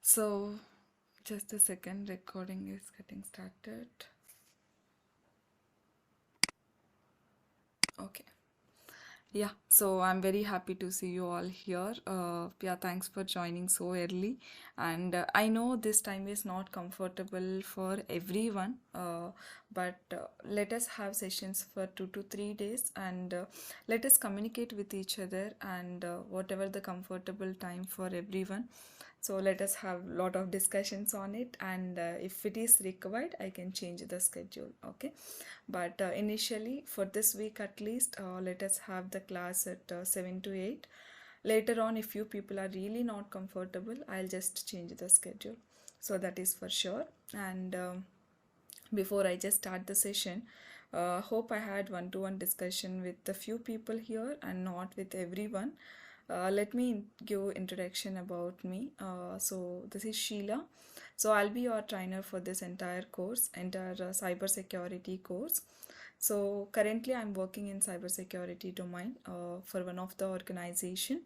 So, just a second, recording is getting started. Okay. Yeah, so I'm very happy to see you all here. Yeah, thanks for joining so early. And I know this time is not comfortable for everyone, but let us have sessions for 2 to 3 days and let us communicate with each other and whatever the comfortable time for everyone. So let us have a lot of discussions on it, and if it is required, I can change the schedule. Okay, but initially for this week at least, let us have the class at 7 to 8. Later on, if you people are really not comfortable, I'll just change the schedule. So that is for sure. And before I just start the session, hope I had one-to-one discussion with a few people here and not with everyone. Let me give introduction about me. So this is Sheila. So I'll be your trainer for this entire course, entire cyber security course. So currently I'm working in cybersecurity domain for one of the organization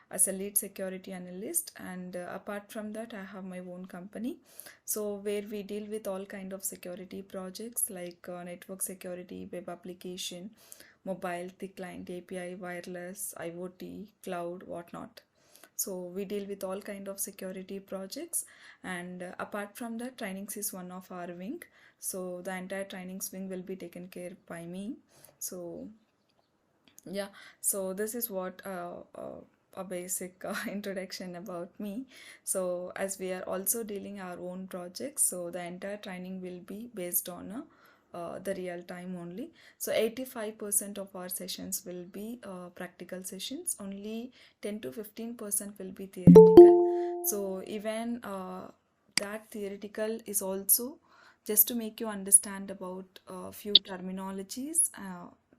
as a lead security analyst, and apart from that I have my own company, so where we deal with all kind of security projects like network security, web application, mobile, the client API, wireless, IoT, cloud, whatnot. So we deal with all kind of security projects, and apart from that, trainings is one of our wing. So the entire trainings wing will be taken care by me. So yeah, so this is what a basic introduction about me. So as we are also dealing our own projects, so the entire training will be based on the real time only. So 85% of our sessions will be practical sessions, only 10 to 15% will be theoretical. So even that theoretical is also just to make you understand about a few terminologies,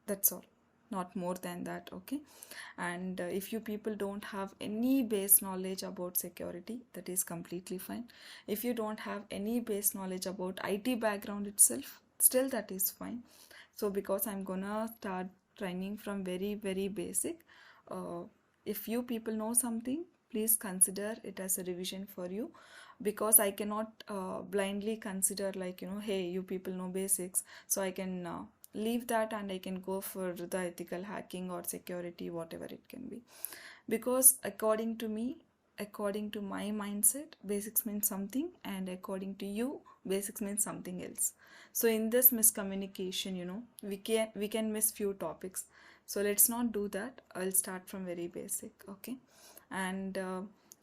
that's all, not more than that. Okay, and if you people don't have any base knowledge about security, that is completely fine. If you don't have any base knowledge about IT background itself, still that is fine. So because I'm gonna start training from very basic, uh, if you people know something, please consider it as a revision for you, because I cannot blindly consider, like, hey, you people know basics, so I can leave that and I can go for the ethical hacking or security, whatever it can be. Because according to me, according to my mindset, basics means something, and according to you, basics means something else. So in this miscommunication, we can miss few topics. So let's not do that. I'll start from very basic. Okay, and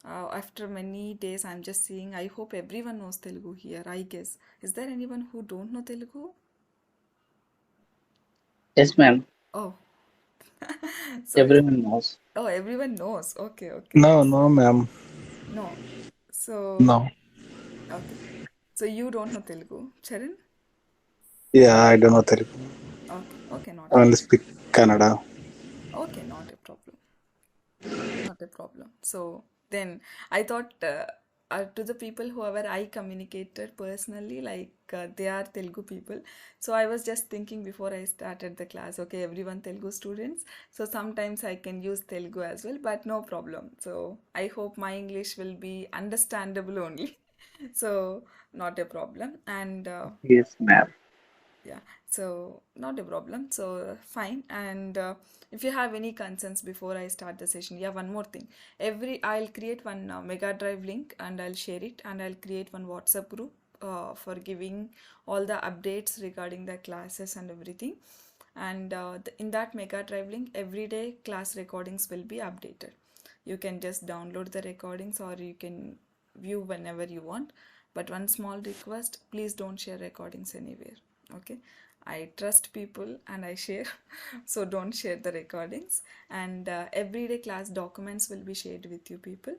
after many days I'm just seeing, I hope everyone knows Telugu here, I guess. Is there anyone who don't know Telugu? Yes, ma'am. Oh. So it's, Everyone knows. oh, everyone knows. Okay, okay. No, no, ma'am. No. So, No. okay. So you don't know Telugu, Charan? Yeah, I don't know Telugu. Okay, okay, not I a only problem. speak Kannada. Okay, not a problem. Not a problem. So then I thought, to the people whoever I communicated personally, like they are Telugu people. So I was just thinking before I started the class, okay, everyone Telugu students. So sometimes I can use Telugu as well, but no problem. So I hope my English will be understandable only. So not a problem. And Yes, ma'am. yeah, so not a problem. So fine. And if you have any concerns before I start the session, yeah, one more thing. I'll create one Mega Drive link and I'll share it, and I'll create one WhatsApp group for giving all the updates regarding the classes and everything. And in that Mega Drive link, everyday class recordings will be updated. You can just download the recordings or you can view whenever you want. But one small request, please don't share recordings anywhere. Okay, I trust people and I share, so don't share the recordings. And everyday class documents will be shared with you people,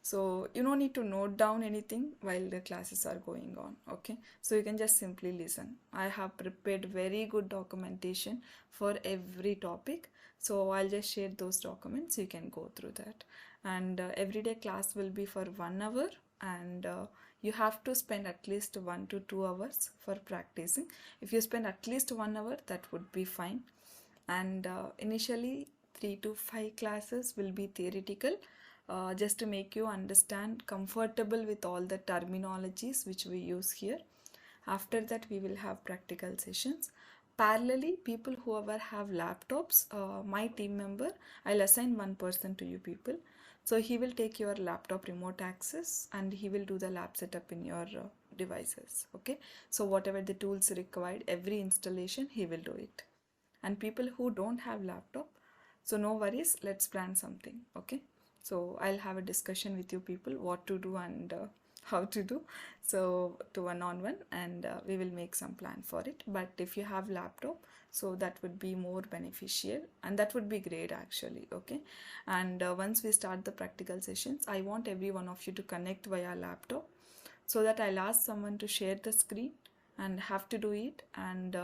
so you don't need to note down anything while the classes are going on. Okay, so you can just simply listen. I have prepared very good documentation for every topic, so I'll just share those documents, you can go through that. And everyday class will be for 1 hour, and you have to spend at least 1 to 2 hours for practicing. If you spend at least 1 hour, that would be fine. And initially 3 to 5 classes will be theoretical, just to make you understand comfortable with all the terminologies which we use here. After that, we will have practical sessions. Parallelly, people whoever have laptops, my team member, I'll assign one person to you people. So he will take your laptop remote access and he will do the lab setup in your devices. Okay. So whatever the tools required, every installation, he will do it. And people who don't have laptop, so no worries, let's plan something. Okay. So I'll have a discussion with you people what to do and how to do, so to one on one, and we will make some plan for it. But if you have laptop, so that would be more beneficial and that would be great actually. Okay. And once we start the practical sessions, I want every one of you to connect via laptop, so that I'll ask someone to share the screen and have to do it, and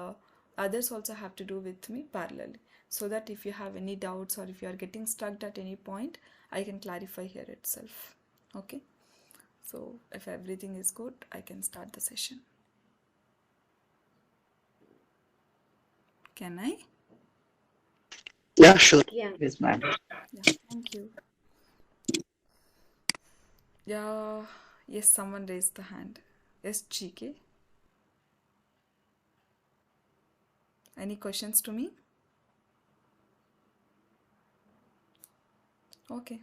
others also have to do with me parallelly, so that if you have any doubts or if you are getting stuck at any point, I can clarify here itself. Okay. So if everything is good, I can start the session. Can I? Yeah, sure. Yeah. Yes, ma'am. Yeah, thank you. Yeah, yes, someone raised the hand. Yes, GK. Any questions to me? Okay.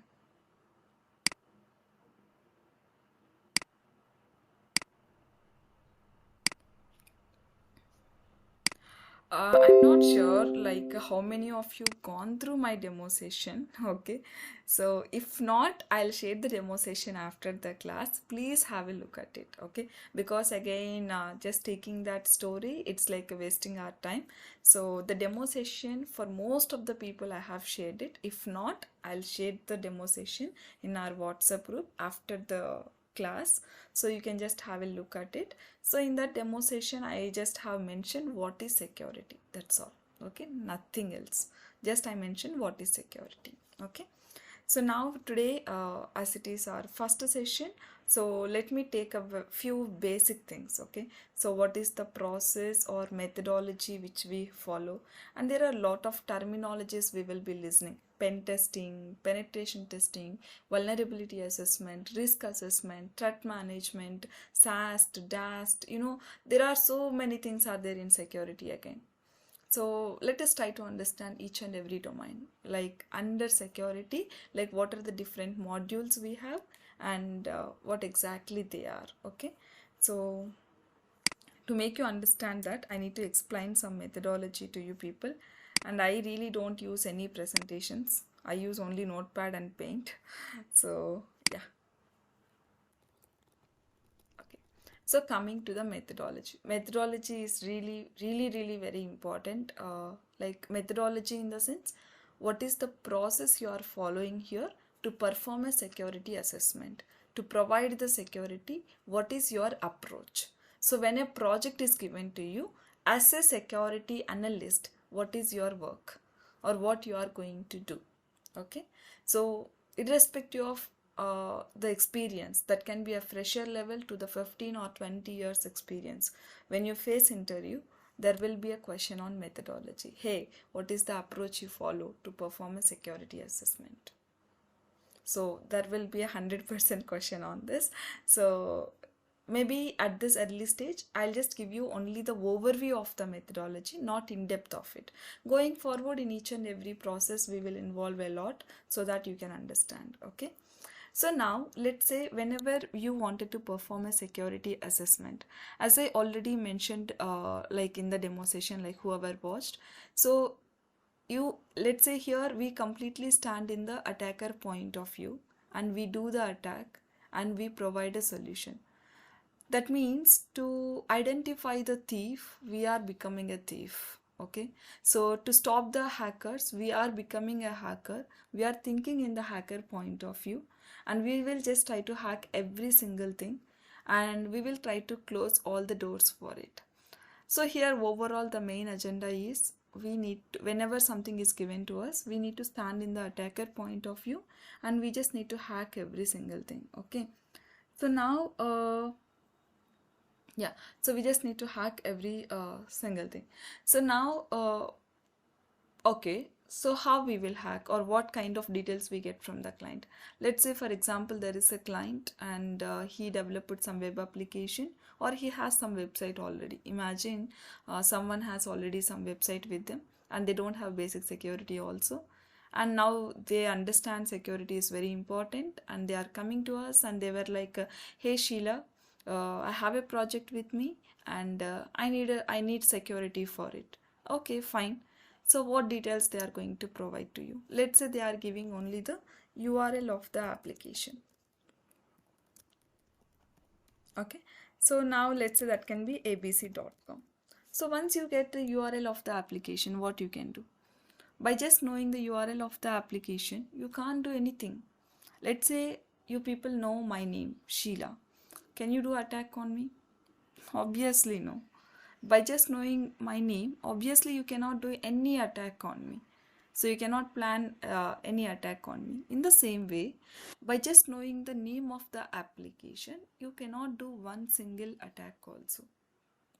I'm not sure like how many of you gone through my demo session. Okay, so if not, I'll share the demo session after the class. Please have a look at it. Okay, because again, just taking that story, it's like wasting our time. So the demo session for most of the people, I have shared it. If not, I'll share the demo session in our WhatsApp group after the class, so you can just have a look at it. So in that demo session, I just have mentioned what is security, that's all. Okay, nothing else, just I mentioned what is security. Okay. So now today, as it is our first session, so let me take a few basic things. Okay, so what is the process or methodology which we follow, and there are a lot of terminologies we will be listening: pen testing, penetration testing, vulnerability assessment, risk assessment, threat management, SAST, DAST. There are so many things are there in security again. So let us try to understand each and every domain. Like under security, like what are the different modules we have, and what exactly they are. Okay. So to make you understand that, I need to explain some methodology to you people. And I really don't use any presentations. I use only Notepad and Paint. So yeah. Okay. So coming to the methodology. Methodology is really, really, really very important. Like methodology in the sense, what is the process you are following here to perform a security assessment? To provide the security, what is your approach? So when a project is given to you, as a security analyst, what is your work or what you are going to do? Okay. So irrespective of the experience, that can be a fresher level to the 15 or 20 years experience, when you face interview, there will be a question on methodology. Hey, what is the approach you follow to perform a security assessment? So there will be 100% question on this. So maybe at this early stage, I'll just give you only the overview of the methodology, not in depth of it. Going forward, in each and every process, we will involve a lot so that you can understand. Okay. So now let's say whenever you wanted to perform a security assessment, as I already mentioned, like in the demo session, like whoever watched, so let's say here we completely stand in the attacker point of view and we do the attack and we provide a solution. That means to identify the thief, we are becoming a thief. Okay. So to stop the hackers, we are becoming a hacker. We are thinking in the hacker point of view, and we will just try to hack every single thing, and we will try to close all the doors for it. So here overall the main agenda is, we need to, whenever something is given to us, we need to stand in the attacker point of view and we just need to hack every single thing. Okay. So now yeah, so we just need to hack every single thing. So now okay, So how we will hack, or what kind of details we get from the client? Let's say for example there is a client and he developed some web application, or he has some website already. Imagine someone has already some website with them and they don't have basic security also, and now they understand security is very important, and they are coming to us and they were like, hey Sheila, I have a project with me, and I need security for it. Okay, fine. So what details they are going to provide to you? Let's say they are giving only the URL of the application. Okay, so now let's say that can be abc.com. So once you get the URL of the application, what you can do? By just knowing the URL of the application, you can't do anything. Let's say you people know my name, Sheila. Can you do attack on me? Obviously no. By just knowing my name, obviously you cannot do any attack on me. So you cannot plan any attack on me. In the same way, by just knowing the name of the application, you cannot do one single attack also.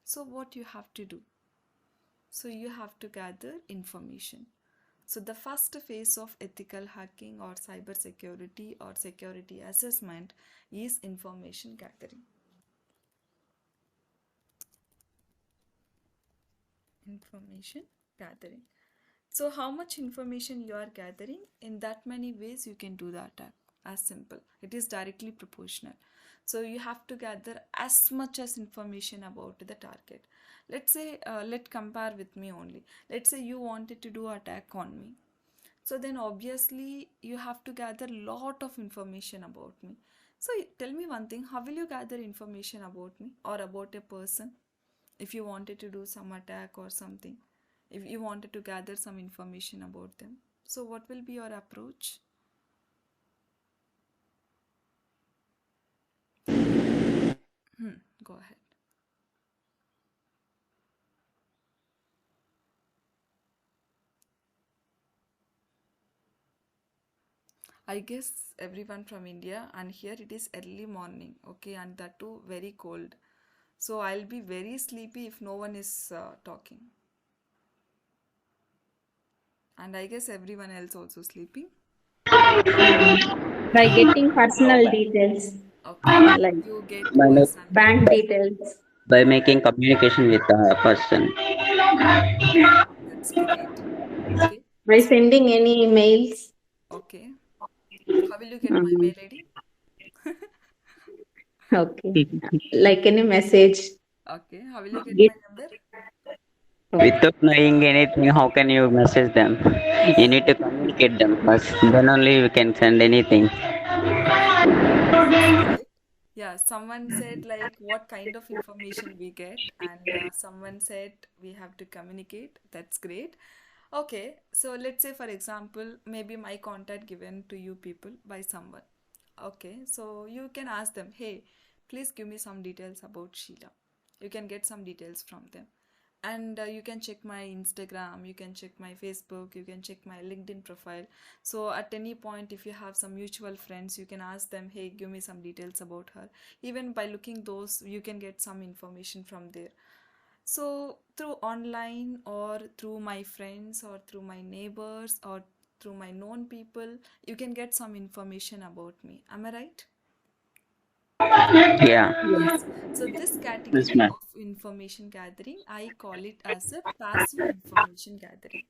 So what you have to do? So you have to gather information. So the first phase of ethical hacking or cyber security or security assessment is information gathering. Information gathering. So how much information you are gathering, in that many ways you can do the attack. As simple. It is directly proportional. So you have to gather as much as information about the target. Let's say, let's compare with me only. Let's say you wanted to do attack on me. So then obviously you have to gather lot of information about me. So tell me one thing, how will you gather information about me or about a person if you wanted to do some attack or something? If you wanted to gather some information about them, so what will be your approach? Go ahead. I guess everyone from India, and here it is early morning, okay, and that too very cold. So I'll be very sleepy if no one is talking. And I guess everyone else also sleeping. By getting personal details Okay, like you get by make, personal bank details. details. by making communication with a person. That's great. Okay, By so sending any emails. okay, how will you get my Um, mail ID? okay. Like any message. Okay, how will you get Get, my number? Without knowing anything, how can you message them? You need to communicate them first. Then only you can send anything. That's great. Yeah, someone said like what kind of information we get, and someone said we have to communicate. That's great. Okay, so let's say for example, maybe my contact given to you people by someone. Okay, so you can ask them, hey, please give me some details about Sheila. You can get some details from them. And you can check my Instagram, you can check my Facebook, you can check my LinkedIn profile. So at any point, if you have some mutual friends, you can ask them, hey, give me some details about her. Even by looking those, you can get some information from there. So through online or through my friends or through my neighbors or through my known people, you can get some information about me. Am I right? Yeah. Yes. So this Yes, category ma'am. of information gathering, I call it as a passive information gathering.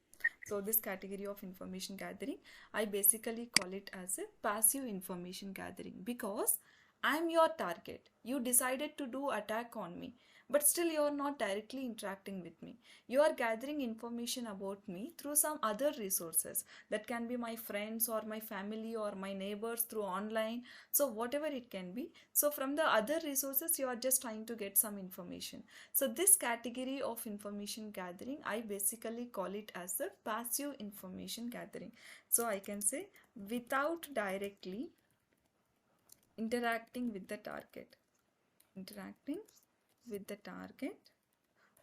So this category of information gathering, I basically call it as a passive information gathering because I'm your target. You decided to do attack on me, but still you're not directly interacting with me. You are gathering information about me through some other resources. That can be my friends or my family or my neighbors through online. So whatever it can be. So from the other resources, you are just trying to get some information. So this category of information gathering, I basically call it as a passive information gathering. So I can say without directly interacting with the target. Interacting with the target,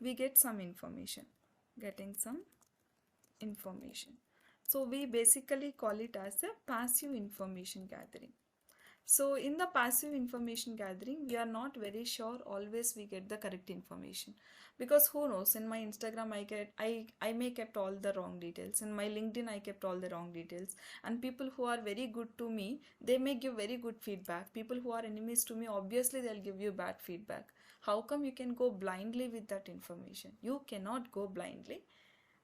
we get some information. Getting some information. So we basically call it as a passive information gathering. So in the passive information gathering, we are not very sure always we get the correct information, because who knows, in my Instagram I may kept all the wrong details, in my LinkedIn I kept all the wrong details, and people who are very good to me, they may give very good feedback. People who are enemies to me, obviously they'll give you bad feedback. How come you can go blindly with that information? You cannot go blindly,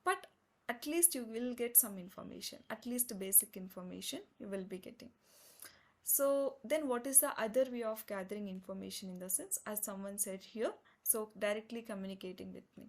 but at least you will get some information, at least basic information you will be getting. So then what is the other way of gathering information, in the sense, as someone said here, so directly communicating with me.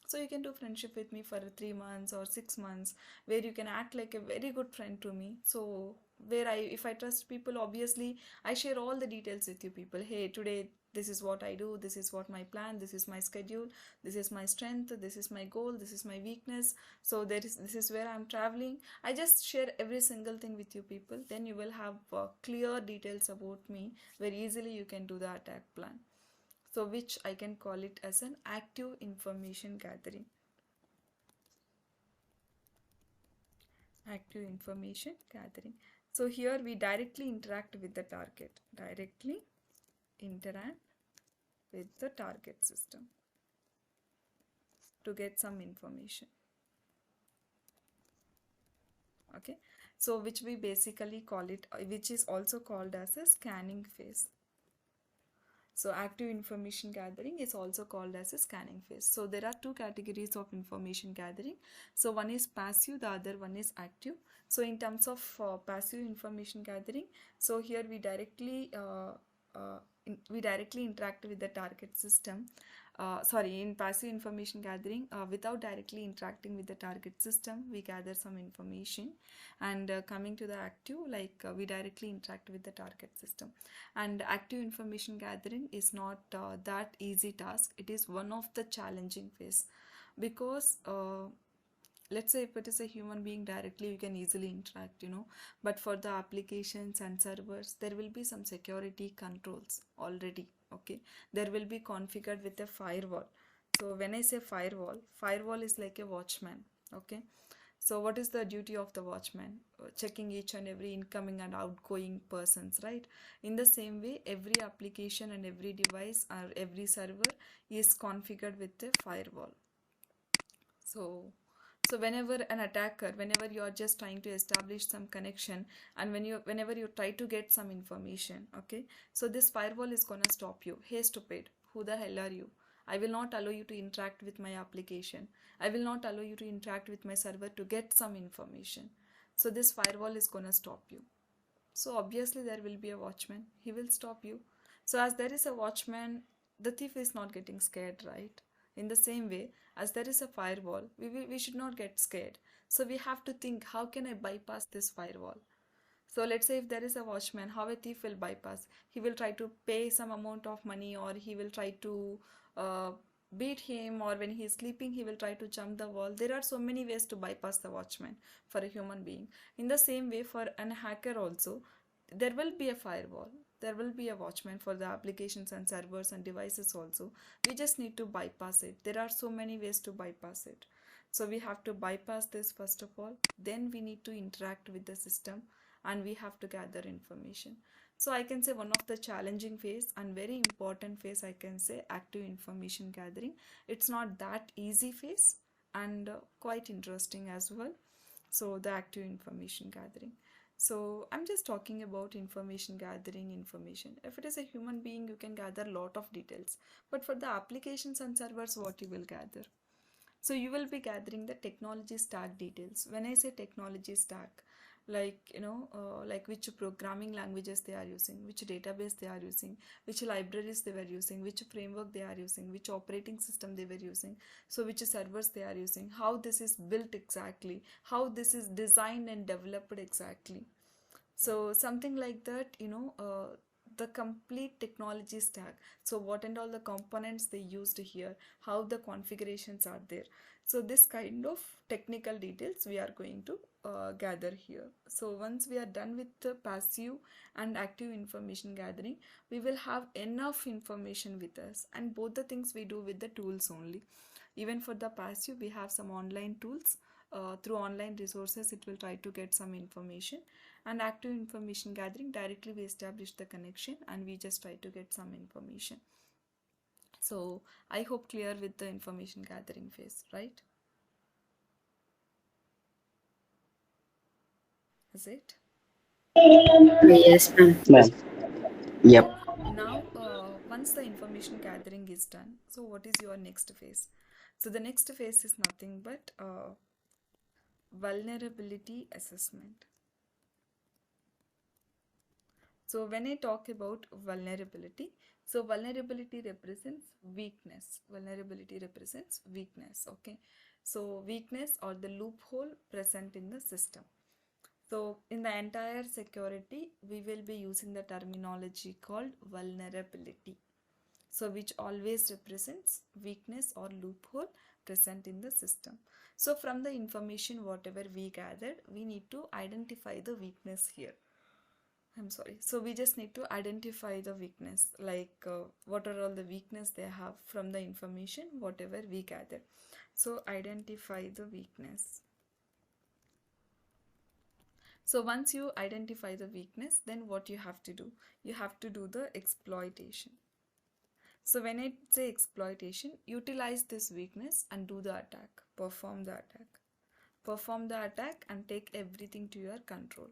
So you can do friendship with me for 3 months or 6 months, where you can act like a very good friend to me. So where if I trust people, obviously I share all the details with you people. Hey, today this is what I do, this is what my plan, this is my schedule, this is my strength, this is my goal, this is my weakness. So this is where I'm traveling. I just share every single thing with you people. Then you will have clear details about me. Very easily you can do the attack plan. So which I can call it as an active information gathering. Active information gathering. So here we directly interact with the target. Directly interact with the target system to get some information. Okay, so which we basically call it, which is also called as a scanning phase. So active information gathering is also called as a scanning phase. So there are two categories of information gathering. So one is passive, the other one is active. So in terms of passive information gathering, so here we directly interact with the target system. In passive information gathering, without directly interacting with the target system, we gather some information. And coming to the active, we directly interact with the target system. And active information gathering is not that easy task. It is one of the challenging phase, because let's say if it is a human being, directly you can easily interact, but for the applications and servers, there will be some security controls already. Okay, there will be configured with a firewall. So when I say firewall is like a watchman. Okay, so what is the duty of the watchman? Checking each and every incoming and outgoing persons, right? In the same way, every application and every device or every server is configured with a firewall. So whenever an attacker, whenever you are just trying to establish some connection, and whenever you try to get some information, okay, so this firewall is gonna stop you. Hey stupid, who the hell are you? I will not allow you to interact with my application. I will not allow you to interact with my server to get some information. So this firewall is gonna stop you. So obviously there will be a watchman. He will stop you. So as there is a watchman, the thief is not getting scared, right? In the same way, as there is a firewall, we should not get scared. So we have to think, how can I bypass this firewall? So let's say if there is a watchman, how a thief will bypass? He will try to pay some amount of money, or he will try to beat him, or when he is sleeping, he will try to jump the wall. There are so many ways to bypass the watchman for a human being. In the same way, for an hacker also, there will be a firewall. There will be a watchman for the applications and servers and devices also. We just need to bypass it. There are so many ways to bypass it. So we have to bypass this first of all. Then we need to interact with the system, and we have to gather information. So I can say one of the challenging phase and very important phase, I can say, active information gathering. It's not that easy phase, and quite interesting as well. So the active information gathering. So I'm just talking about information gathering information. If it is a human being, you can gather a lot of details. But for the applications and servers, what you will gather? So you will be gathering the technology stack details. When I say technology stack, like which programming languages they are using, which database they are using, which libraries they were using, which framework they are using, which operating system they were using, so which servers they are using, how this is built exactly, how this is designed and developed exactly. So something like that, the complete technology stack. So what and all the components they used here, how the configurations are there. So this kind of technical details we are going to gather here. So once we are done with the passive and active information gathering, we will have enough information with us, and both the things we do with the tools only. Even for the passive, we have some online tools. Through online resources, it will try to get some information. And active information gathering, directly we establish the connection and we just try to get some information. So I hope clear with the information gathering phase, right? Is it? Yes, ma'am. Ma'am. Yep. Now, once the information gathering is done, so what is your next phase? So the next phase is nothing but vulnerability assessment. So when I talk about vulnerability, so vulnerability represents weakness. Vulnerability represents weakness, okay? So weakness or the loophole present in the system. So in the entire security, we will be using the terminology called vulnerability. So which always represents weakness or loophole present in the system. So from the information whatever we gathered, we need to identify the weakness here. I'm sorry. So we just need to identify the weakness, like what are all the weakness they have from the information whatever we gather. So identify the weakness. So once you identify the weakness, then what you have to do? You have to do the exploitation. So when I say exploitation, utilize this weakness and do the attack, perform the attack. Perform the attack and take everything to your control.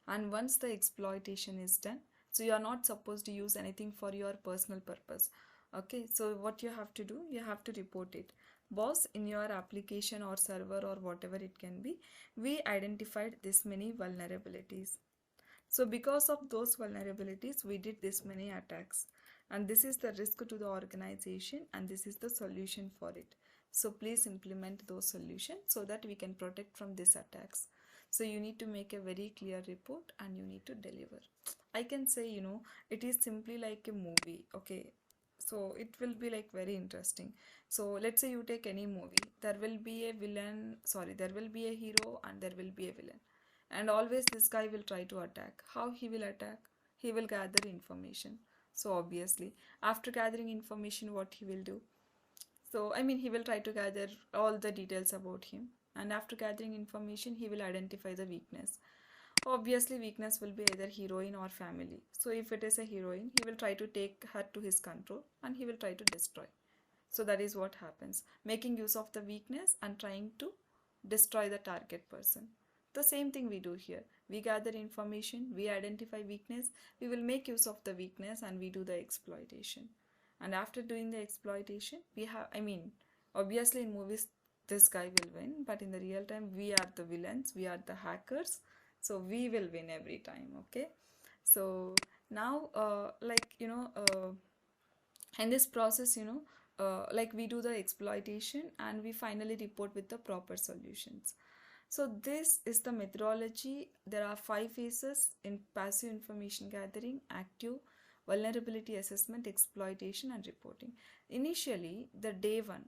And once the exploitation is done, so you are not supposed to use anything for your personal purpose. Okay, so what you have to do, you have to report it. Boss, in your application or server or whatever it can be, we identified this many vulnerabilities. So because of those vulnerabilities, we did this many attacks. And this is the risk to the organization and this is the solution for it. So please implement those solutions so that we can protect from these attacks. So you need to make a very clear report and you need to deliver. I can say, it is simply like a movie. Okay. So it will be like very interesting. So let's say you take any movie, there will be a there will be a hero and there will be a villain. And always this guy will try to attack. How he will attack? He will gather information. So obviously, after gathering information, what he will do? So, he will try to gather all the details about him. And after gathering information, he will identify the weakness. Obviously, weakness will be either heroine or family. So, if it is a heroine, he will try to take her to his control and he will try to destroy. So, that is what happens. Making use of the weakness and trying to destroy the target person. The same thing we do here. We gather information, we identify weakness, we will make use of the weakness and we do the exploitation. And after doing the exploitation, we have, obviously in movies, this guy will win, but in the real time, we are the villains, we are the hackers, so we will win every time, okay? So now, in this process, like we do the exploitation and we finally report with the proper solutions. So this is the methodology. There are 5 phases in passive information gathering: active, vulnerability assessment, exploitation, and reporting. Initially, the day one,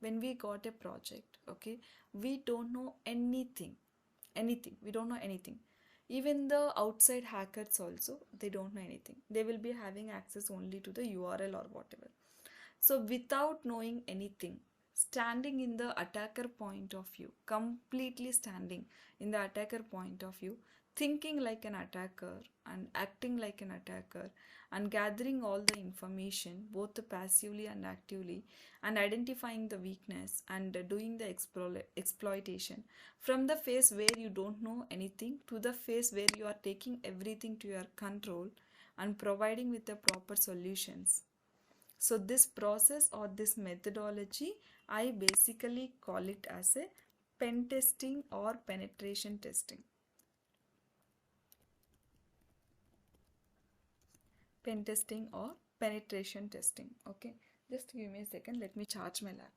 when we got a project, okay, we don't know anything. We don't know anything. Even the outside hackers also, they don't know anything. They will be having access only to the URL or whatever. So without knowing anything, standing in the attacker point of view, completely standing in the attacker point of view, thinking like an attacker and acting like an attacker and gathering all the information both passively and actively and identifying the weakness and doing the exploitation, from the phase where you don't know anything to the phase where you are taking everything to your control and providing with the proper solutions. So this process or this methodology, I basically call it as a pen testing or penetration testing. Pen testing or penetration testing. Okay, just give me a second. Let me charge my laptop.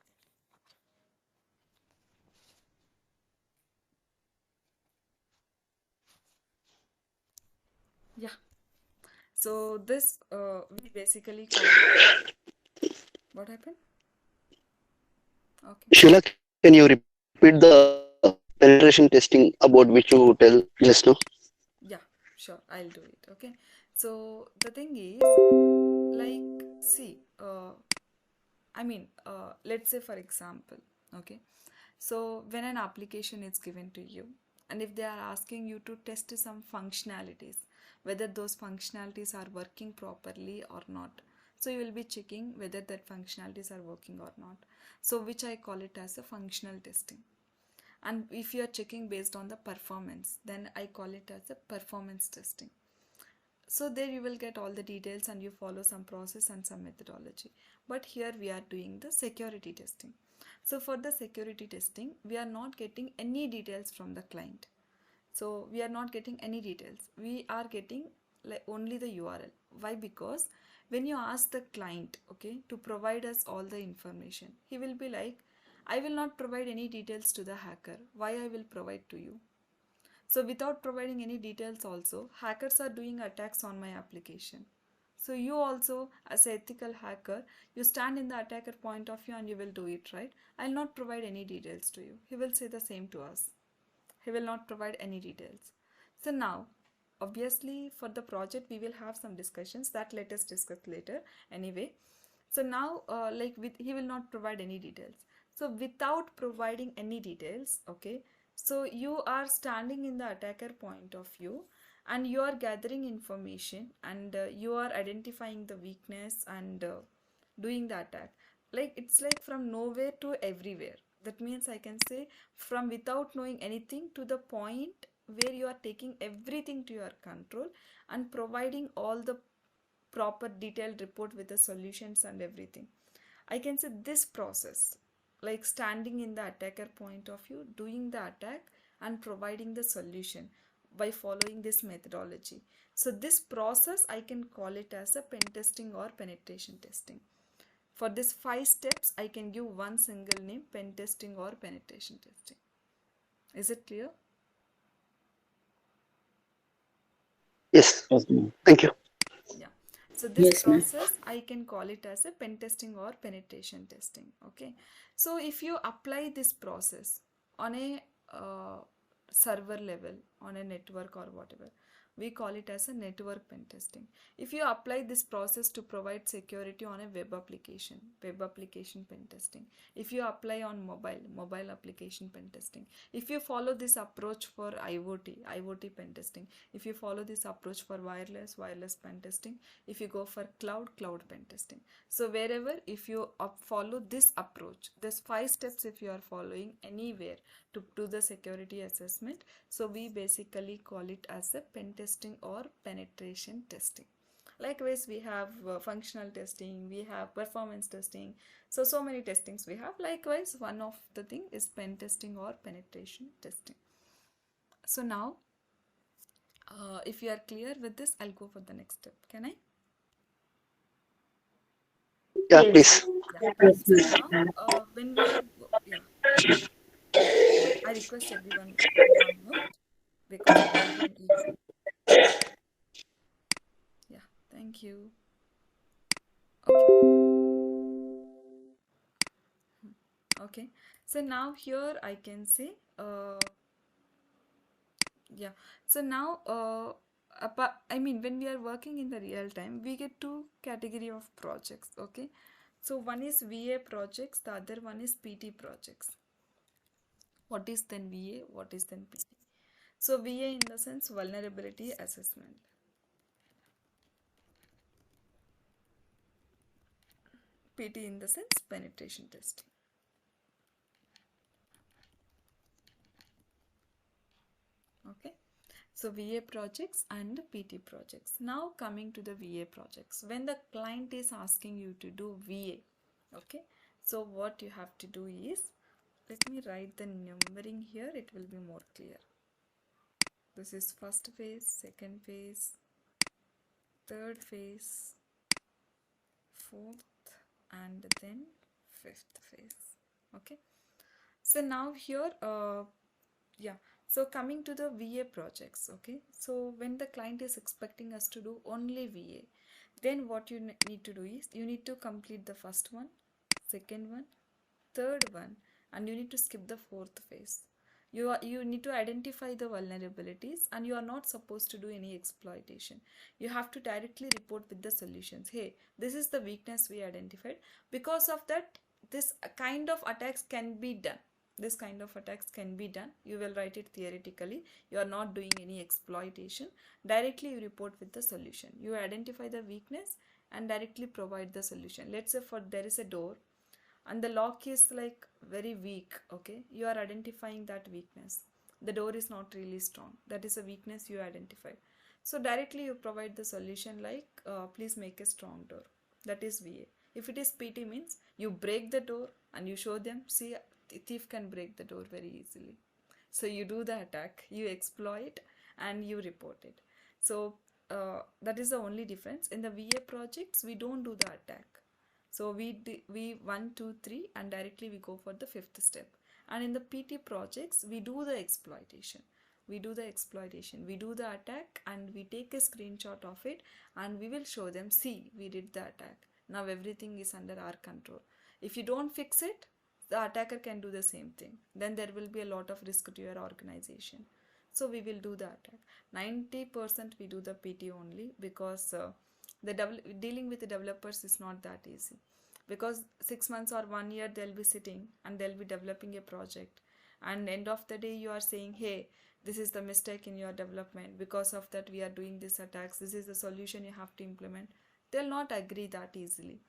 Yeah. So this we basically call it. What happened? Okay. Sheila, can you repeat the penetration testing about which you tell just now? Yeah, sure. I'll do it. Okay. So the thing is, like, see, let's say for example, okay. So when an application is given to you, and if they are asking you to test some functionalities, whether those functionalities are working properly or not. So you will be checking whether that functionalities are working or not. So which I call it as a functional testing. And if you are checking based on the performance, then I call it as a performance testing. So there you will get all the details and you follow some process and some methodology. But here we are doing the security testing. So for the security testing, we are not getting any details from the client. So we are not getting any details. We are getting like only the URL. Why? Because when you ask the client, okay, to provide us all the information, he will be like, I will not provide any details to the hacker. Why I will provide to you? So without providing any details also, hackers are doing attacks on my application. So you also, as an ethical hacker, you stand in the attacker point of view and you will do it, right? I'll not provide any details to you. He will say the same to us. He will not provide any details. So now, obviously for the project, we will have some discussions that let us discuss later anyway. So now he will not provide any details. So without providing any details, okay, so you are standing in the attacker point of view and you are gathering information and you are identifying the weakness and doing the attack. Like it's like from nowhere to everywhere. That means I can say from without knowing anything to the point where you are taking everything to your control and providing all the proper detailed report with the solutions and everything. I can say this process, like standing in the attacker point of view, doing the attack and providing the solution by following this methodology. So this process I can call it as a pen testing or penetration testing. For this 5 steps, I can give one single name, pen testing or penetration testing. Is it clear? Yes. Yes, ma'am. Thank you. Yeah. So this Yes, ma'am. process I can call it as a pen testing or penetration testing. Okay. So if you apply this process on a server level, on a network or whatever, we call it as a network pen testing. If you apply this process to provide security on a web application pen testing. If you apply on mobile application pen testing. If you follow this approach for IoT pen testing. If you follow this approach for wireless pen testing. If you go for cloud pen testing. So wherever, if you follow this approach, this 5 steps if you are following anywhere to do the security assessment, so we basically call it as a pen testing or penetration testing. Likewise, we have functional testing, we have performance testing, so many testings we have. Likewise, one of the thing is pen testing or penetration testing. So now if you are clear with this, I'll go for the next step. Can I? Yeah, Yes. please. Yeah. Yes, So ma'am. now when we are I request everyone to unmute because there will be an echo. Yeah, thank you. Okay, so now here I can say yeah, so now when we are working in the real time, we get 2 category of projects. Okay, so one is VA projects, the other one is PT projects. What is then VA, what is then PT? So VA in the sense vulnerability assessment, PT in the sense penetration testing. Okay, so VA projects and PT projects. Now coming to the VA projects, when the client is asking you to do VA, okay, so what you have to do is, let me write the numbering here, it will be more clear. This is first phase, second phase, third phase, fourth, and then fifth phase. Okay, so now here so coming to the VA projects. Okay, so when the client is expecting us to do only VA, then what you need to do is you need to complete the first one, second one, third one, and you need to skip the fourth phase. You need to identify the vulnerabilities and you are not supposed to do any exploitation. You have to directly report with the solutions. Hey, this is the weakness we identified. Because of that, this kind of attacks can be done. this kind of attacks can be done. You will write it theoretically. You are not doing any exploitation. Directly you report with the solution. You identify the weakness and directly provide the solution. Let's say for there is a door and the lock is like very weak, okay, you are identifying that weakness. The door is not really strong, that is a weakness you identify. So directly you provide the solution like please make a strong door. That is VA. If it is PT means you break the door and you show them, see, thief can break the door very easily. So you do the attack, you exploit and you report it. So that is the only difference. In the VA projects we don't do the attack. So we 1, 2, 3 and directly we go for the fifth step. And in the PT projects we do the exploitation. We do the attack and we take a screenshot of it and we will show them, see, we did the attack. Now everything is under our control. If you don't fix it, the attacker can do the same thing. Then there will be a lot of risk to your organization. So we will do the attack. 90% we do the PT only because dealing with the developers is not that easy. Because 6 months or 1 year they'll be sitting and they'll be developing a project. And end of the day you are saying, hey, this is the mistake in your development. Because of that we are doing these attacks. This is the solution you have to implement. They'll not agree that easily.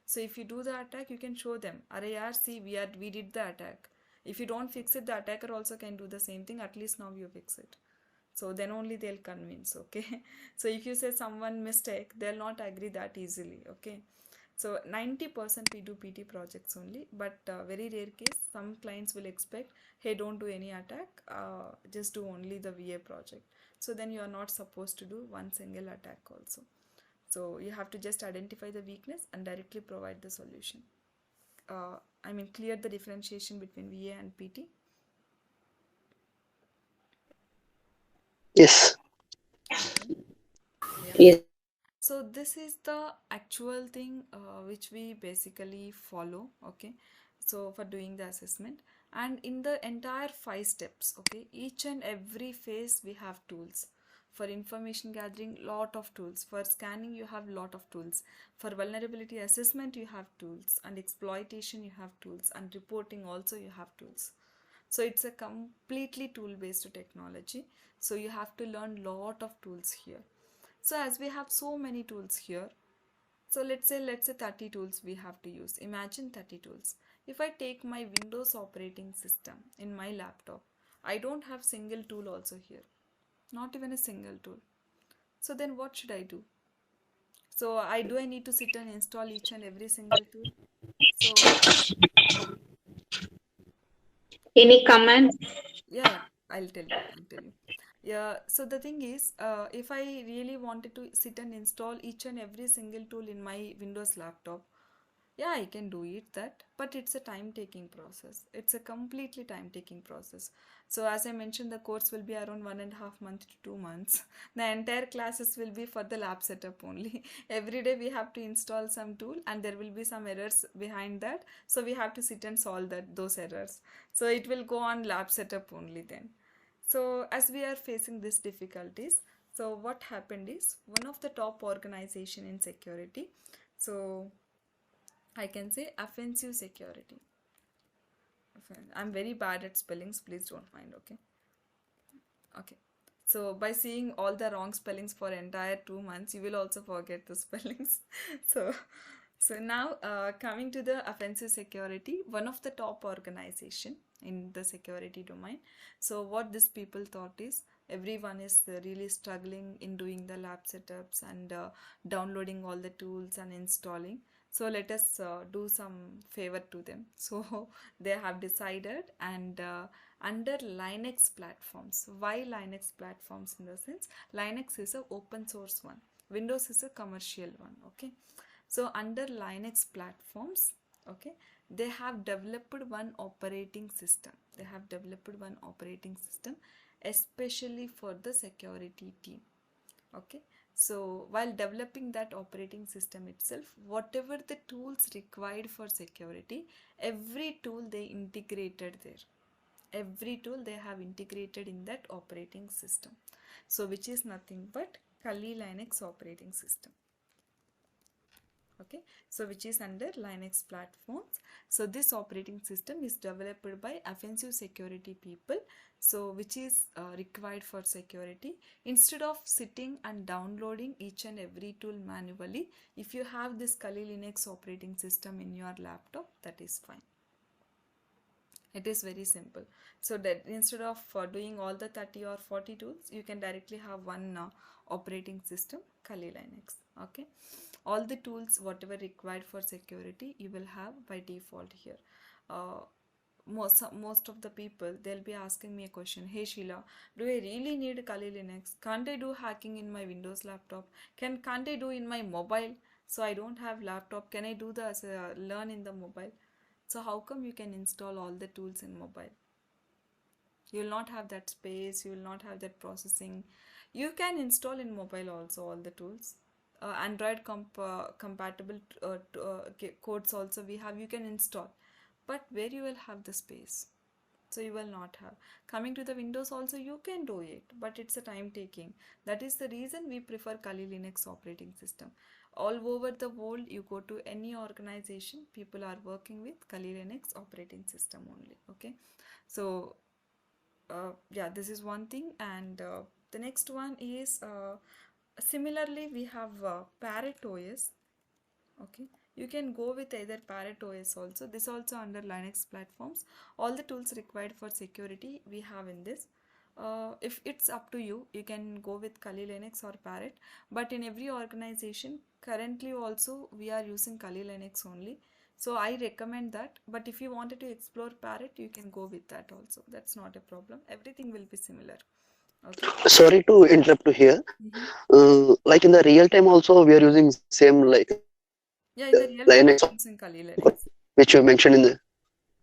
So if you do the attack, you can show them, array yaar, see, we did the attack. If you don't fix it, the attacker also can do the same thing. At least now you fix it. So then only they'll convince, okay. So if you say someone mistake, they'll not agree that easily, okay. So 90% we do PT projects only, but very rare case, some clients will expect, hey, don't do any attack, just do only the VA project. So then you are not supposed to do one single attack also. So you have to just identify the weakness and directly provide the solution. Clear the differentiation between VA and PT? Yes. Okay. Yeah. Yes. So this is the actual thing which we basically follow, okay, so for doing the assessment. And in the entire 5 steps, okay, each and every phase we have tools. For information gathering, lot of tools. For scanning you have lot of tools. For vulnerability assessment you have tools, and exploitation you have tools, and reporting also you have tools. So it's a completely tool based technology. So you have to learn lot of tools here. So as we have so many tools here, so let's say 30 tools we have to use. Imagine 30 tools. If I take my Windows operating system in my laptop, I don't have single tool also here. Not even a single tool. So then what should I do? So I need to sit and install each and every single tool? So Any comment? yeah, I'll tell you. Yeah, so the thing is, if I really wanted to sit and install each and every single tool in my Windows laptop, yeah, I can do it that, but it's a time-taking process. It's a completely time-taking process. So as I mentioned, the course will be around 1.5 months to 2 months. The entire classes will be for the lab setup only. Every day we have to install some tool and there will be some errors behind that. So we have to sit and solve those errors. So it will go on lab setup only then. So as we are facing these difficulties, so what happened is one of the top organization in security, so I can say offensive security. I'm very bad at spellings, please don't mind, okay? Okay. So by seeing all the wrong spellings for entire 2 months, you will also forget the spellings. So now coming to the offensive security, one of the top organization in the security domain. So what these people thought is everyone is really struggling in doing the lab setups and downloading all the tools and installing. So let us do some favor to them. So they have decided and under Linux platforms. Why Linux platforms? In the sense, Linux is a open source one. Windows is a commercial one. Okay. So under Linux platforms, okay, they have developed one operating system. Especially for the security team. Okay. So while developing that operating system itself, whatever the tools required for security, every tool they integrated there. Every tool they have integrated in that operating system. So which is nothing but Kali Linux operating system. Okay, so which is under Linux platforms. So this operating system is developed by offensive security people, so which is required for security. Instead of sitting and downloading each and every tool manually, if you have this Kali Linux operating system in your laptop, that is fine. It is very simple. So that instead of doing all the 30 or 40 tools, you can directly have one operating system, Kali Linux. Okay, all the tools whatever required for security you will have by default here. uh, most of the people, they'll be asking me a question, hey Sheila, do I really need Kali Linux? Can't I do hacking in my Windows laptop? Can't I do in my mobile? So I don't have laptop, can I do the learn in the mobile? So how come you can install all the tools in mobile? You will not have that space, you will not have that processing. You can install in mobile also all the tools. Android compatible codes also we have, you can install, but where you will have the space? So you will not have. Coming to the Windows also you can do it, but it's a time taking. That is the reason we prefer Kali Linux operating system. All over the world, you go to any organization, people are working with Kali Linux operating system only. Okay, so yeah, this is one thing. And the next one is similarly we have Parrot OS. Okay, you can go with either Parrot OS also. This also under Linux platforms. All the tools required for security we have in this. If it's up to you, you can go with Kali Linux or Parrot. But in every organization, currently also we are using Kali Linux only. So I recommend that. But if you wanted to explore Parrot, you can go with that also. That's not a problem. Everything will be similar. Okay. Sorry to interrupt to here. Like in the real time also we are using same like Yeah, in the real time Linux we are using Kali Linux. which you mentioned in the.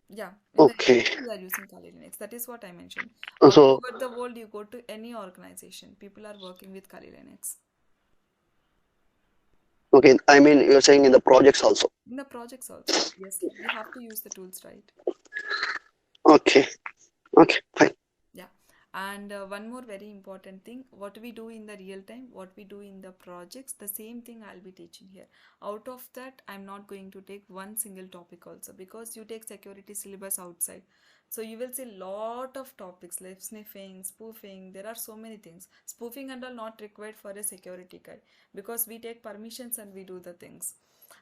Yeah, in the Okay. real time we are using Kali Linux. That is what I mentioned. All So over the world, you go to any organization, people are working with Kali Linux. okay, I mean you're saying in the projects also. In the projects also, yes, we have to use the tools, right? Okay. Okay. Fine. Yeah. And one more very important thing, what we do in the real time, what we do in the projects, the same thing I'll be teaching here. Out of that, I'm not going to take one single topic also, because you take security syllabus outside. So you will see lot of topics like sniffing, spoofing. There are so many things. Spoofing and all not required for a security guy, because we take permissions and we do the things.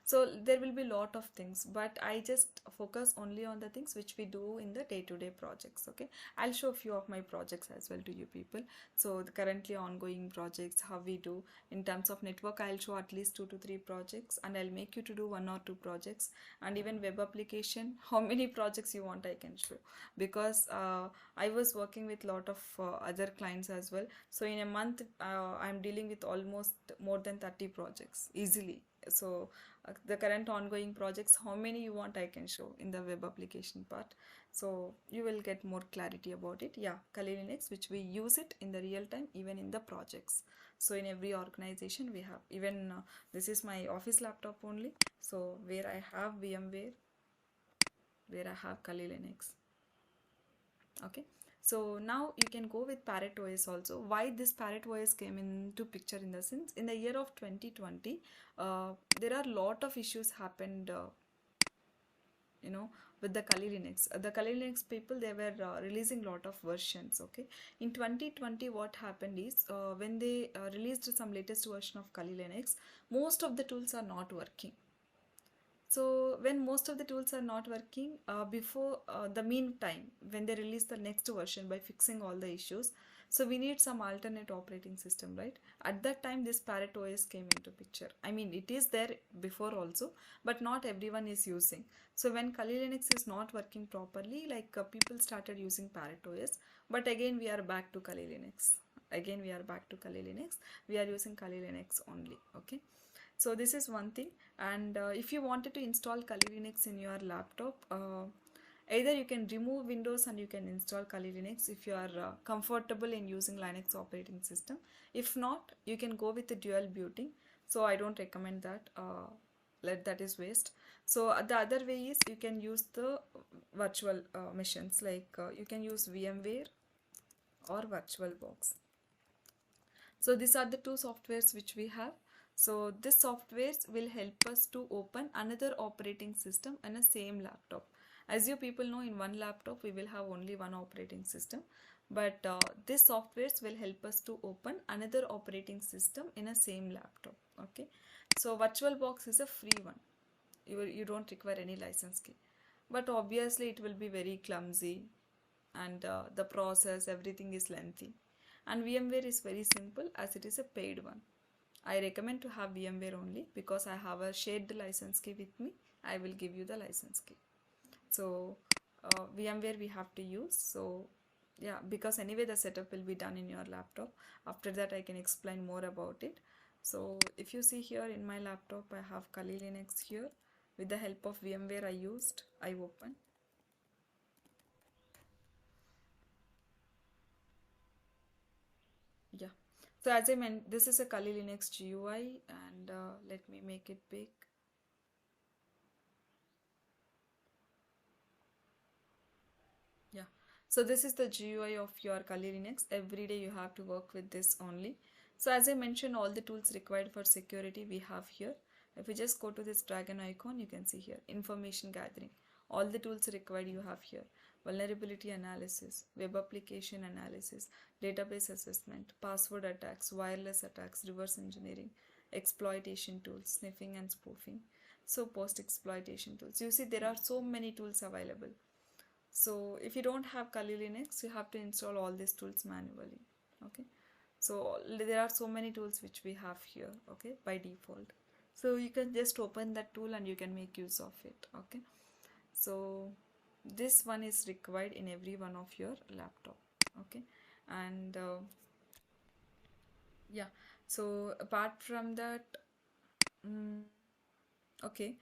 So there will be lot of things, but I just focus only on the things which we do in the day-to-day projects. Okay, I'll show a few of my projects as well to you people. So the currently ongoing projects, how we do in terms of network, I'll show at least 2 to 3 projects, and I'll make you to do 1 or 2 projects. And even web application, how many projects you want I can show, because I was working with lot of other clients as well. So in a month I'm dealing with almost more than 30 projects easily. So the current ongoing projects, how many you want I can show in the web application part, so you will get more clarity about it. Yeah, Kali Linux, which we use it in the real time, even in the projects. So in every organization we have, even this is my office laptop only, so where I have VMware, where I have Kali Linux. Okay, so now you can go with Parrot OS also. Why this Parrot OS came into picture, in the sense, in the year of 2020 there are lot of issues happened, with the Kali Linux. The Kali Linux people, they were releasing lot of versions. Okay, in 2020 what happened is, when they released some latest version of Kali Linux, most of the tools are not working. So when most of the tools are not working, before the meantime, when they release the next version by fixing all the issues, so we need some alternate operating system, right? At that time, this Parrot OS came into picture. I mean, it is there before also, but not everyone is using. So when Kali Linux is not working properly, like people started using Parrot OS, but again we are back to Kali Linux. Again we are back to Kali Linux. We are using Kali Linux only. Okay. So this is one thing. And if you wanted to install Kali Linux in your laptop, either you can remove Windows and you can install Kali Linux if you are comfortable in using Linux operating system. If not, you can go with the dual booting. So I don't recommend that. That is waste. So the other way is, you can use the virtual machines, like you can use VMware or VirtualBox. So these are the two softwares which we have. So this softwares will help us to open another operating system in a same laptop. As you people know, in one laptop we will have only one operating system, but this softwares will help us to open another operating system in a same laptop. Okay, so VirtualBox is a free one. You don't require any license key, but obviously it will be very clumsy, and the process, everything is lengthy. And VMware is very simple as it is a paid one. I recommend to have VMware only because I have a shared license key with me. I will give you the license key. So VMware we have to use. So yeah, because anyway the setup will be done in your laptop. After that I can explain more about it. So if you see here in my laptop, I have Kali Linux here. With the help of VMware I open. Yeah, so as I meant, this is a Kali Linux GUI, and let me make it big. Yeah, so this is the GUI of your Kali Linux. Every day you have to work with this only. So as I mentioned, all the tools required for security we have here. If we just go to this dragon icon, you can see here information gathering. All the tools required you have here: vulnerability analysis, web application analysis, database assessment, password attacks, wireless attacks, reverse engineering, exploitation tools, sniffing and spoofing. So post exploitation tools. You see, there are so many tools available. So if you don't have Kali Linux, you have to install all these tools manually. Okay, so there are so many tools which we have here, okay, by default. So you can just open that tool and you can make use of it. Okay, so this one is required in every one of your laptop. Okay, and yeah, so apart from that, okay,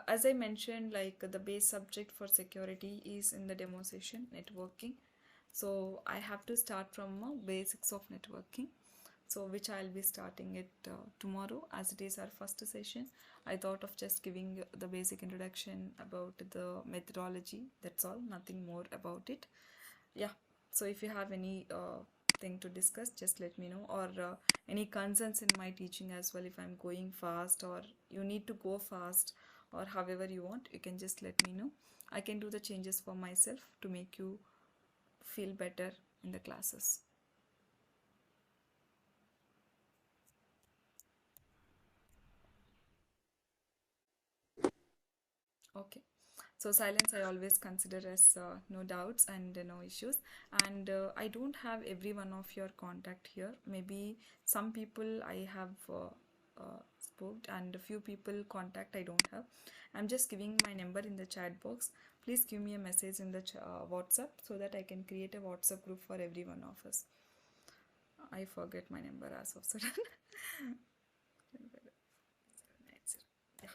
as I mentioned, like the base subject for security is in the demo session, networking. So I have to start from basics of networking, so which I'll be starting it tomorrow, as it is our first session. I thought of just giving the basic introduction about the methodology. That's all, nothing more about it. Yeah, so if you have any thing to discuss, just let me know, or any concerns in my teaching as well. If I'm going fast or you need to go fast, or however you want, you can just let me know. I can do the changes for myself to make you feel better in the classes. Okay, so silence I always consider as no doubts and no issues. And I don't have every one of your contact here. Maybe some people I have spoke, and a few people contact I don't have. I'm just giving my number in the chat box. Please give me a message in the WhatsApp, so that I can create a WhatsApp group for every one of us. I forget my number as of sudden. Yeah,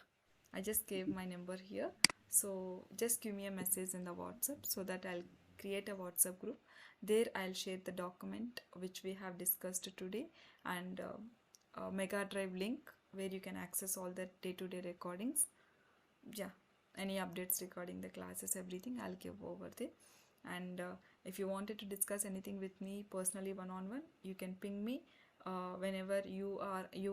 I just gave my number here. So just give me a message in the WhatsApp, so that I'll create a WhatsApp group. There I'll share the document which we have discussed today, and a Mega Drive link where you can access all the day-to-day recordings. Yeah, any updates regarding the classes, everything I'll give over there. And if you wanted to discuss anything with me personally, one-on-one, you can ping me. Whenever you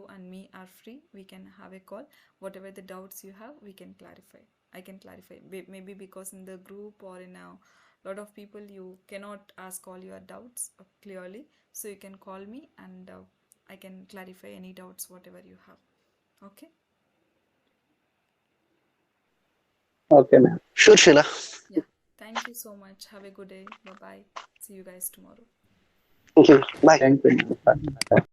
and me are free, we can have a call. Whatever the doubts you have, we can clarify. I can clarify. Maybe because in the group or in a lot of people, you cannot ask all your doubts clearly. So you can call me, and I can clarify any doubts, whatever you have. Okay? Okay, ma'am. Sure, Sheila. Yeah. Thank you so much. Have a good day. Bye-bye. See you guys tomorrow. Thank you. Bye. Thank you, ma'am. Bye.